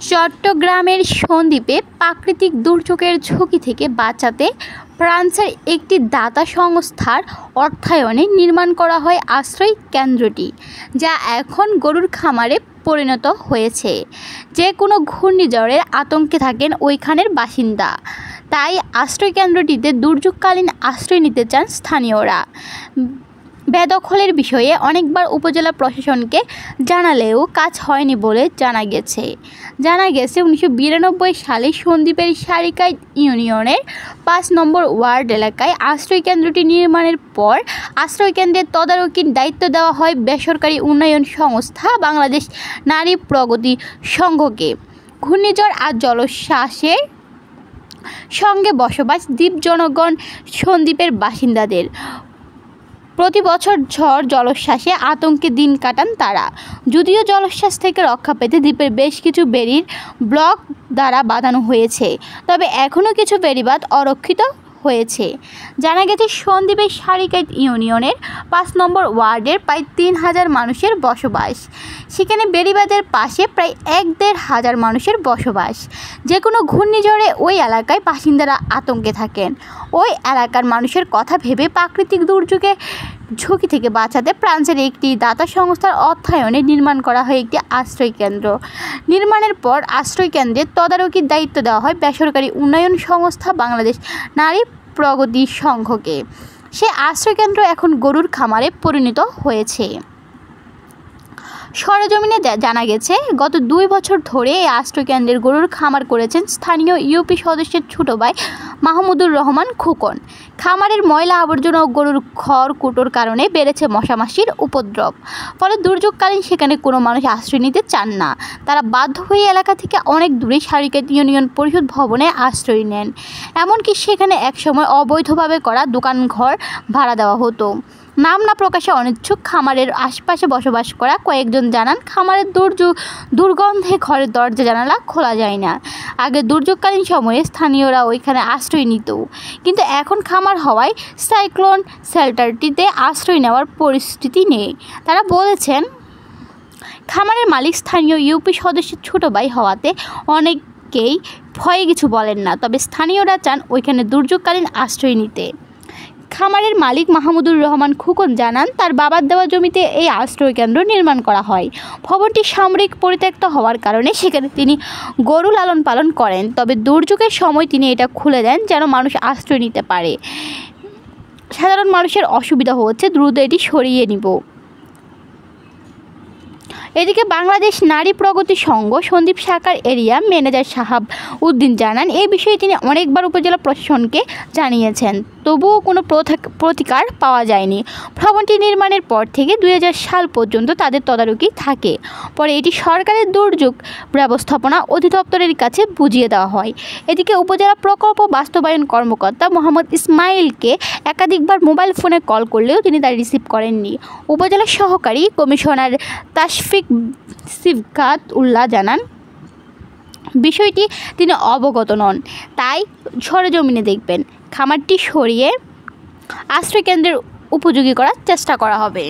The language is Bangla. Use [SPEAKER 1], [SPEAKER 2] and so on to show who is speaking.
[SPEAKER 1] চট্টগ্রামের সন্দ্বীপে প্রাকৃতিক দুর্যোগের ঝুঁকি থেকে বাঁচাতে ফ্রান্সের একটি দাতা সংস্থার অর্থায়নে নির্মাণ করা হয় আশ্রয় কেন্দ্রটি, যা এখন গরুর খামারে পরিণত হয়েছে। যে কোনো ঘূর্ণিঝড়ের আতঙ্কে থাকেন ওইখানের বাসিন্দা, তাই আশ্রয় কেন্দ্রটিতে দুর্যোগকালীন আশ্রয় নিতে চান স্থানীয়রা। বেদখলের বিষয়ে অনেকবার উপজেলা প্রশাসনকে জানালেও কাজ হয়নি বলে জানা গেছে। 1992 সালে সন্দ্বীপের সারিকাইত ইউনিয়নের 5 নম্বর ওয়ার্ড এলাকায় আশ্রয় কেন্দ্রটি নির্মাণের পর আশ্রয় কেন্দ্রের তদারকির দায়িত্ব দেওয়া হয় বেসরকারি উন্নয়ন সংস্থা বাংলাদেশ নারী প্রগতি সংঘকে। ঘূর্ণিঝড় আর জলোচ্ছ্বাসের সঙ্গে বসবাস দ্বীপ জনগণ সন্দ্বীপের বাসিন্দাদের। প্রতি বছর ঝড় জলোচ্ছ্বাসে আতঙ্কে দিন কাটান তারা। যদিও জলোচ্ছ্বাস থেকে রক্ষা পেতে দ্বীপের বেশ কিছু বেড়ির ব্লক দ্বারা বাঁধানো হয়েছে, তবে এখনও কিছু বেড়িবাঁধ অরক্ষিত হয়েছে। জানা গেছে সন্দ্বীপের সারিকাইত ইউনিয়নের 5 নম্বর ওয়ার্ডের প্রায় 3000 মানুষের বসবাস। সেখানে বেড়িবাঁধের পাশে প্রায় 1-1.5 হাজার মানুষের বসবাস। যে কোনো ঘূর্ণিঝড়ে ওই এলাকায় বাসিন্দারা আতঙ্কে থাকেন। ওই এলাকার মানুষের কথা ভেবে প্রাকৃতিক দুর্যোগের ঝুঁকি থেকে বাঁচাতে ফ্রান্সের একটি দাতা সংস্থার অর্থায়নে নির্মাণ করা হয় একটি আশ্রয় কেন্দ্র। নির্মাণের পর আশ্রয় কেন্দ্রের তদারকির দায়িত্ব দেওয়া হয় বেসরকারি উন্নয়ন সংস্থা বাংলাদেশ নারী প্রগতি সংঘকে। সে আশ্রয়কেন্দ্র এখন গরুর খামারে পরিণত হয়েছে। সরেজমিনে জানা গেছে, গত 2 বছর ধরে এই আশ্রয়কেন্দ্রের গরুর খামার করেছেন স্থানীয় ইউপি সদস্যের ছোট ভাই মাহমুদুর রহমান খোকন। খামারের ময়লা আবর্জনা ও গরুর খড়কুটোর কারণে বেড়েছে মশামাছির উপদ্রব। ফলে দুর্যোগকালীন সেখানে কোনো মানুষ আশ্রয় নিতে চান না। তারা বাধ্য হয়ে এলাকা থেকে অনেক দূরে সারিকাইত ইউনিয়ন পরিষদ ভবনে আশ্রয় নেন। এমনকি সেখানে একসময় অবৈধভাবে করা দোকানঘর ভাড়া দেওয়া হতো। নাম না প্রকাশে অনিচ্ছুক খামারের আশপাশে বসবাস করা কয়েকজন জানান, খামারের দুর্গন্ধে ঘরের দরজা জানালা খোলা যায় না। আগে দুর্যোগকালীন সময়ে স্থানীয়রা ওইখানে আশ্রয় নিত, কিন্তু এখন খামার হওয়ায় সাইক্লোন শেল্টারটিতে আশ্রয় নেওয়ার পরিস্থিতি নেই। তারা বলেছেন, খামারের মালিক স্থানীয় ইউপি সদস্যের ছোট ভাই হওয়াতে অনেকেই ভয়ে কিছু বলেন না, তবে স্থানীয়রা চান ওইখানে দুর্যোগকালীন আশ্রয় নিতে। খামারের মালিক মাহমুদুর রহমান খোকন জানান, তার বাবার দেওয়া জমিতে এই আশ্রয় কেন্দ্র নির্মাণ করা হয়। ভবনটি সামরিক পরিত্যক্ত হওয়ার কারণে সেখানে তিনি গরু লালন পালন করেন, তবে দুর্যোগের সময় তিনি এটা খুলে দেন যেন মানুষ আশ্রয় নিতে পারে। সাধারণ মানুষের অসুবিধা হচ্ছে, দ্রুত এটি সরিয়ে নিব। এদিকে বাংলাদেশ নারী প্রগতি সংঘ সন্দ্বীপ শাখার এরিয়া ম্যানেজার সাহাব উদ্দিন জানান, এই বিষয়ে তিনি অনেকবার উপজেলা প্রশাসনকে জানিয়েছেন, তবুও কোনো প্রতিকার পাওয়া যায়নি। ভবনটি নির্মাণের পর থেকে 2000 সাল পর্যন্ত তাদের তদারকি থাকে। পরে এটি সরকারের দুর্যোগ ব্যবস্থাপনা অধিদপ্তরের কাছে বুঝিয়ে দেওয়া হয়। এদিকে উপজেলা প্রকল্প বাস্তবায়ন কর্মকর্তা মোহাম্মদ ইসমাইলকে একাধিকবার মোবাইল ফোনে কল করলেও তিনি তা রিসিভ করেননি। উপজেলা সহকারী কমিশনার তাশফিক সিফকাত উল্লাহ জানান, বিষয়টি তিনি অবগত নন, তাই সরেজমিনে দেখবেন। খামারটি সরিয়ে আশ্রয়কেন্দ্রের উপযোগী করার চেষ্টা করা হবে।